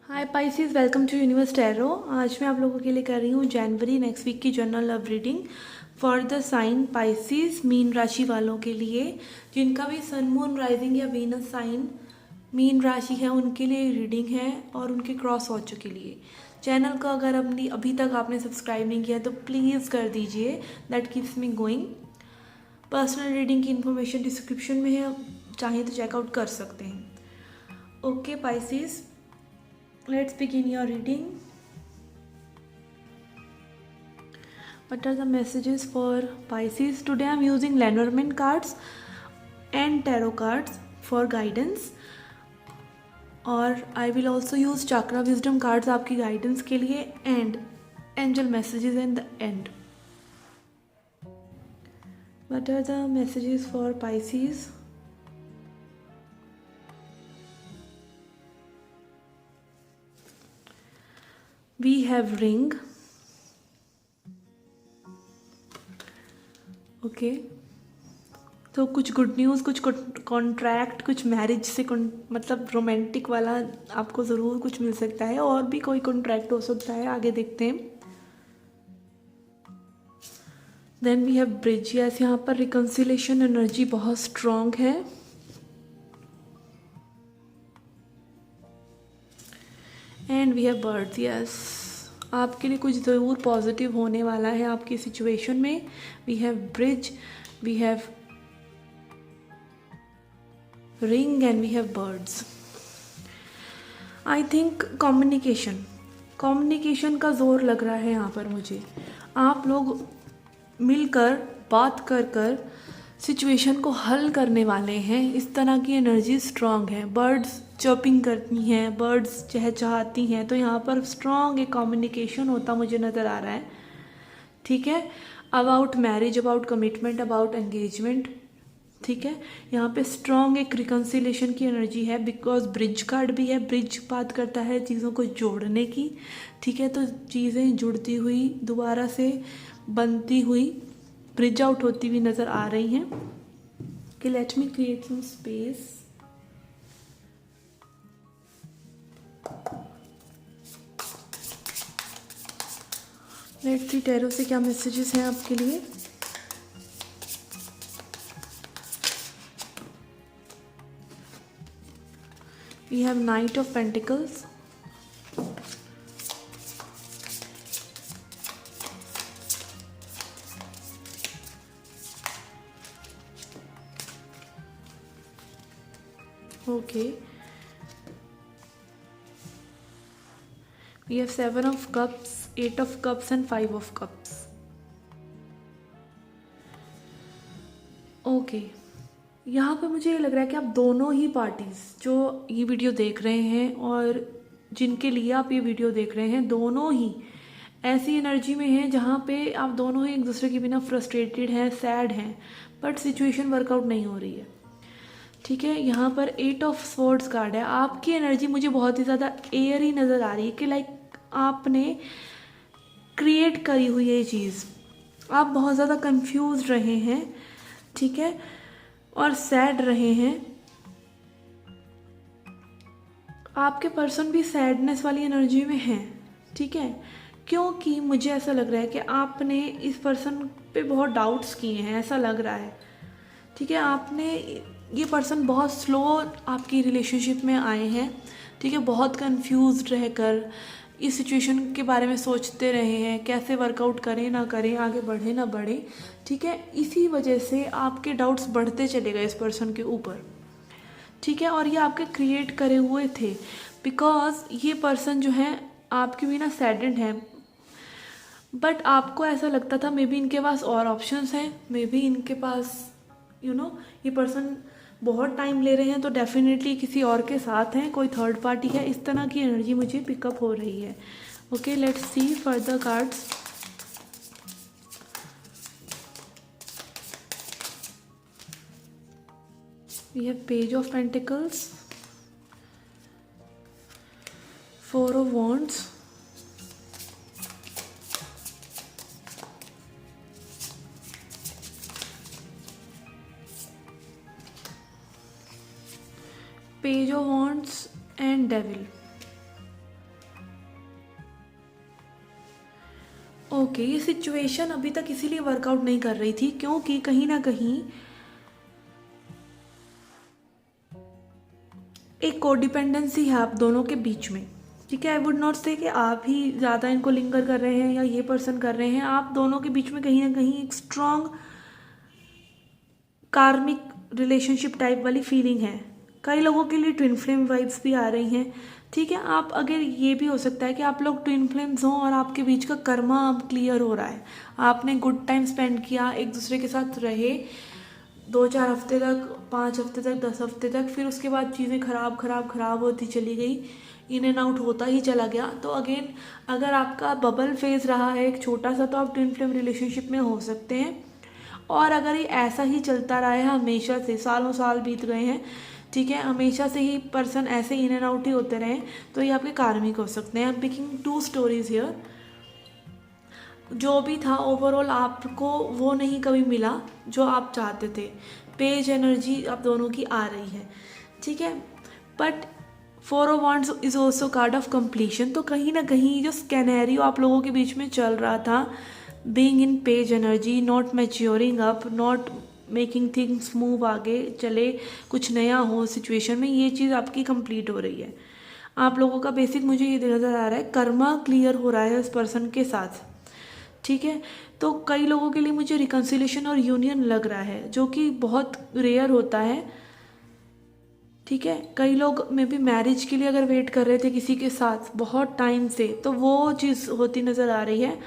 Hi Pisces, welcome to universe tarot. आज मैं आप लोगों के लिए कर रही हूँ जनवरी नेक्स्ट वीक की general love reading for the sign Pisces, मीन राशि वालों के लिए जिनका भी सन मून राइजिंग या वीनस साइन मीन राशि है उनके लिए रीडिंग है, और उनके क्रॉस वॉचर के लिए। चैनल को अगर अभी तक आपने सब्सक्राइब नहीं किया तो प्लीज़ कर दीजिए, that keeps me going. Personal reading की इन्फॉर्मेशन डिस्क्रिप्शन में है, चाहें तो चेकआउट कर सकते हैं। Okay Pisces, let's begin your reading. What are the messages for Pisces? Today I'm using Lenormand cards and tarot cards for guidance, और I will also use chakra wisdom cards आपकी guidance के लिए, and angel messages in the end. What are the messages for Pisces? We have ring. Okay, तो कुछ good news, कुछ contract, कुछ marriage से मतलब रोमांटिक वाला आपको ज़रूर कुछ मिल सकता है, और भी कोई कॉन्ट्रैक्ट हो सकता है, आगे देखते हैं। Then we have bridge. Yes, यहाँ पर रिकन्सिलेशन एनर्जी बहुत स्ट्रॉन्ग है। And we have birds. Yes, आपके लिए कुछ ज़रूर पॉजिटिव होने वाला है आपकी सिचुएशन में। We have bridge, we have ring and we have birds. I think communication का जोर लग रहा है यहाँ पर मुझे। आप लोग मिलकर बात कर सिचुएशन को हल करने वाले हैं, इस तरह की एनर्जी स्ट्रांग है। बर्ड्स चर्पिंग करती हैं, बर्ड्स चहचहाती हैं, तो यहाँ पर स्ट्रांग एक कम्युनिकेशन होता मुझे नज़र आ रहा है। ठीक है, about marriage, about commitment, about engagement. ठीक है, यहाँ पे स्ट्रॉन्ग एक रिकन्सिलेशन की एनर्जी है, बिकॉज ब्रिज कार्ड भी है। ब्रिज बात करता है चीज़ों को जोड़ने की। ठीक है, तो चीज़ें जुड़ती हुई, दोबारा से बनती हुई, ब्रिज आउट होती हुई नज़र आ रही हैं। कि let me create some space. Let's see tarot से क्या मैसेजेस हैं आपके लिए। We have Knight of Pentacles, okay. We have Seven of Cups, Eight of Cups and Five of Cups. Okay. यहाँ पे मुझे ये लग रहा है कि आप दोनों ही पार्टीज़ जो ये वीडियो देख रहे हैं और जिनके लिए आप ये वीडियो देख रहे हैं, दोनों ही ऐसी एनर्जी में हैं जहाँ पे आप दोनों ही एक दूसरे के बिना फ्रस्ट्रेटेड हैं, सैड हैं, बट सिचुएशन वर्कआउट नहीं हो रही है। ठीक है, यहाँ पर 8 ऑफ स्वॉर्ड्स कार्ड है। आपकी एनर्जी मुझे बहुत ही ज़्यादा एयरी नज़र आ रही है, कि लाइक आपने क्रिएट करी हुई ये चीज़। आप बहुत ज़्यादा कंफ्यूज रहे हैं, ठीक है, और सैड रहे हैं। आपके पर्सन भी सैडनेस वाली एनर्जी में है। ठीक है, क्योंकि मुझे ऐसा लग रहा है कि आपने इस पर्सन पे बहुत डाउट्स किए हैं, ऐसा लग रहा है। ठीक है, आपने ये पर्सन बहुत स्लो आपकी रिलेशनशिप में आए हैं। ठीक है, बहुत कंफ्यूज रहकर इस सिचुएशन के बारे में सोचते रहे हैं, कैसे वर्कआउट करें ना करें, आगे बढ़े ना बढ़े। ठीक है, इसी वजह से आपके डाउट्स बढ़ते चले गए इस पर्सन के ऊपर। ठीक है, और ये आपके क्रिएट करे हुए थे, बिकॉज ये पर्सन जो है आपके बिना सैडेड है, बट आपको ऐसा लगता था मे बी इनके पास और ऑप्शंस हैं, मे बी इनके पास ये पर्सन बहुत टाइम ले रहे हैं, तो डेफिनेटली किसी और के साथ हैं, कोई थर्ड पार्टी है। इस तरह की एनर्जी मुझे पिकअप हो रही है। Okay, let's see further cards. We have page of pentacles, four of wands, page of wands and devil. Okay, ये सिचुएशन अभी तक इसीलिए वर्कआउट नहीं कर रही थी क्योंकि कहीं ना कहीं एक कोडिपेंडेंसी है आप दोनों के बीच में। ठीक है, आई वुड नॉट से कि आप ही ज़्यादा इनको लिंगर कर रहे हैं या ये पर्सन कर रहे हैं, आप दोनों के बीच में कहीं ना कहीं एक स्ट्रॉन्ग कार्मिक रिलेशनशिप टाइप वाली फीलिंग है। कई लोगों के लिए ट्विन फ्लेम वाइब्स भी आ रही हैं। ठीक है, आप अगर ये भी हो सकता है कि आप लोग ट्विन फ्लेम्स हों और आपके बीच का कर्मा अब क्लियर हो रहा है, आपने गुड टाइम स्पेंड किया, एक दूसरे के साथ रहे 2-4 हफ्ते तक, 5 हफ्ते तक, 10 हफ्ते तक, फिर उसके बाद चीज़ें खराब खराब खराब होती चली गई, इन एंड आउट होता ही चला गया। तो अगेन अगर आपका बबल फेज रहा है एक छोटा सा, तो आप ट्विन फ्लेम रिलेशनशिप में हो सकते हैं। और अगर ये ऐसा ही चलता रहा है हमेशा से, सालों साल बीत गए हैं, ठीक है, हमेशा से ही पर्सन ऐसे इन एंड आउट ही होते रहे, तो ये आपके कार्मिक हो सकते हैं। I am picking 2 stories here. जो भी था ओवरऑल आपको वो नहीं कभी मिला जो आप चाहते थे। पेज एनर्जी आप दोनों की आ रही है, ठीक है, but 4 of wands is also card of completion. तो कहीं ना कहीं जो स्कैनेरियो आप लोगों के बीच में चल रहा था, being in page energy, not maturing up, not making things move, आगे चले, कुछ नया हो सिचुएशन में, ये चीज़ आपकी कंप्लीट हो रही है। आप लोगों का बेसिक मुझे ये नज़र आ रहा है, कर्मा क्लियर हो रहा है इस पर्सन के साथ। ठीक है, तो कई लोगों के लिए मुझे रिकन्सिलेशन और यूनियन लग रहा है, जो कि बहुत रेयर होता है। ठीक है, कई लोग मे बी मैरिज के लिए अगर वेट कर रहे थे किसी के साथ बहुत टाइम से, तो वो चीज़ होती नज़र आ रही है।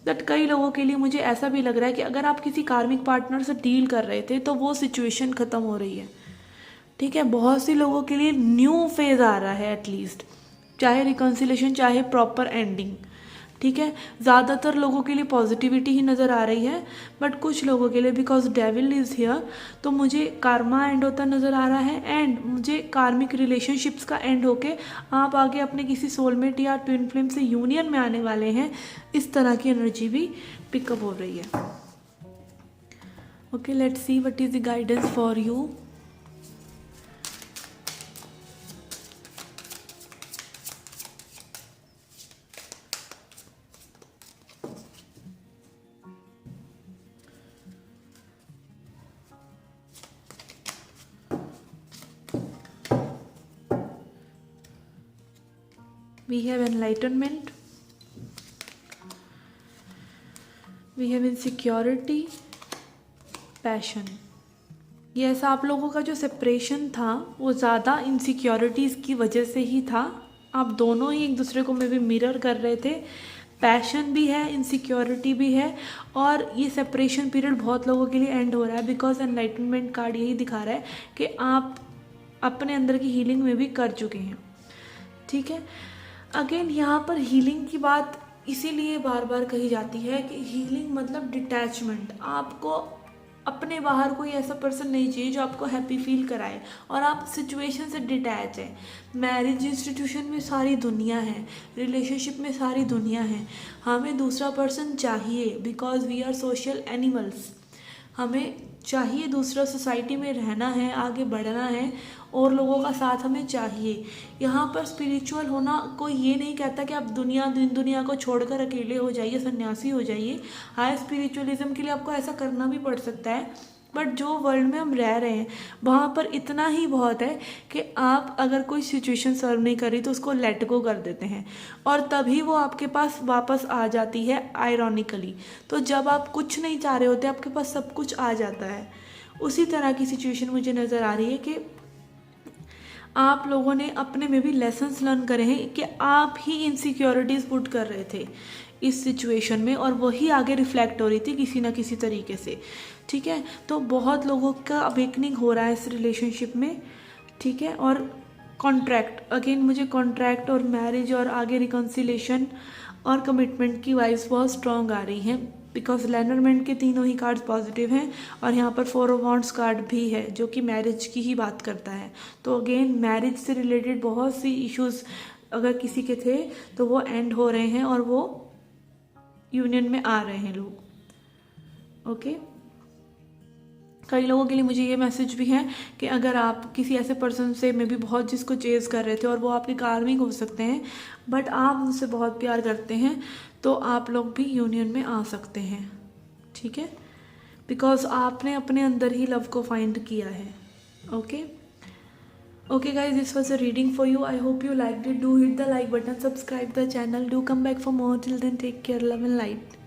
बट कई लोगों के लिए मुझे ऐसा भी लग रहा है कि अगर आप किसी कार्मिक पार्टनर से डील कर रहे थे तो वो सिचुएशन ख़त्म हो रही है। ठीक है, बहुत सी लोगों के लिए न्यू फेज आ रहा है एटलीस्ट, चाहे रिकन्सिलेशन चाहे प्रॉपर एंडिंग। ठीक है, ज़्यादातर लोगों के लिए पॉजिटिविटी ही नज़र आ रही है, बट कुछ लोगों के लिए बिकॉज डेविल इज़ हियर, तो मुझे कार्मा एंड होता नज़र आ रहा है, एंड मुझे कार्मिक रिलेशनशिप्स का एंड होके आप आगे अपने किसी सोलमेट या ट्विन फ्लेम से यूनियन में आने वाले हैं, इस तरह की एनर्जी भी पिकअप हो रही है। Okay, let's see what is the guidance for you. We have enlightenment, we have insecurity, passion। ये ऐसा आप लोगों का जो सेपरेशन था वो ज़्यादा इनसिक्योरिटीज़ की वजह से ही था। आप दोनों ही एक दूसरे को में भी मिरर कर रहे थे। पैशन भी है, इनसिक्योरिटी भी है, और ये सेपरेशन पीरियड बहुत लोगों के लिए एंड हो रहा है बिकॉज एनलाइटनमेंट कार्ड यही दिखा रहा है कि आप अपने अंदर की हीलिंग में भी कर चुके हैं। ठीक है, अगेन यहाँ पर हीलिंग की बात इसीलिए बार बार कही जाती है कि हीलिंग मतलब डिटैचमेंट। आपको अपने बाहर कोई ऐसा पर्सन नहीं चाहिए जो आपको हैप्पी फील कराए और आप सिचुएशन से डिटैच है। मैरिज इंस्टीट्यूशन में सारी दुनिया है, रिलेशनशिप में सारी दुनिया है, हमें दूसरा पर्सन चाहिए because we are social animals. हमें चाहिए दूसरा, सोसाइटी में रहना है, आगे बढ़ना है, और लोगों का साथ हमें चाहिए। यहाँ पर स्पिरिचुअल होना कोई ये नहीं कहता कि आप दुनिया को छोड़कर अकेले हो जाइए, सन्यासी हो जाइए। हाई स्पिरिचुअलिज्म के लिए आपको ऐसा करना भी पड़ सकता है, बट जो वर्ल्ड में हम रह रहे हैं वहाँ पर इतना ही बहुत है कि आप अगर कोई सिचुएशन सर्व नहीं करी तो उसको लेट गो कर देते हैं, और तभी वो आपके पास वापस आ जाती है आयरॉनिकली। तो जब आप कुछ नहीं चाह रहे होते आपके पास सब कुछ आ जाता है। उसी तरह की सिचुएशन मुझे नज़र आ रही है कि आप लोगों ने अपने में भी लेसन्स लर्न करे हैं कि आप ही इनसिक्योरिटीज़ पुट कर रहे थे इस सिचुएशन में, और वही आगे रिफ्लेक्ट हो रही थी किसी ना किसी तरीके से। ठीक है, तो बहुत लोगों का अवेकनिंग हो रहा है इस रिलेशनशिप में। ठीक है, और कॉन्ट्रैक्ट, अगेन मुझे कॉन्ट्रैक्ट और मैरिज और आगे रिकन्सिलेशन और कमिटमेंट की वाइब्स बहुत स्ट्रॉन्ग आ रही हैं बिकॉज लेनरमेंट के तीनों ही कार्ड्स पॉजिटिव हैं, और यहाँ पर 4 ऑफ वांड्स कार्ड भी है जो कि मैरिज की ही बात करता है। तो अगेन मैरिज से रिलेटेड बहुत सी इश्यूज अगर किसी के थे तो वो एंड हो रहे हैं और वो यूनियन में आ रहे हैं लोग। ओके, कई लोगों के लिए मुझे ये मैसेज भी है कि अगर आप किसी ऐसे पर्सन से मे बी बहुत जिसको चेज़ कर रहे थे और वो आपके कार्मिक हो सकते हैं, बट आप उनसे बहुत प्यार करते हैं, तो आप लोग भी यूनियन में आ सकते हैं, ठीक है, बिकॉज आपने अपने अंदर ही लव को फाइंड किया है। Okay okay guys, this was a reading for you. I hope you liked it. Do hit the like button, subscribe the channel, do come back for more. Till then, take care, love and light.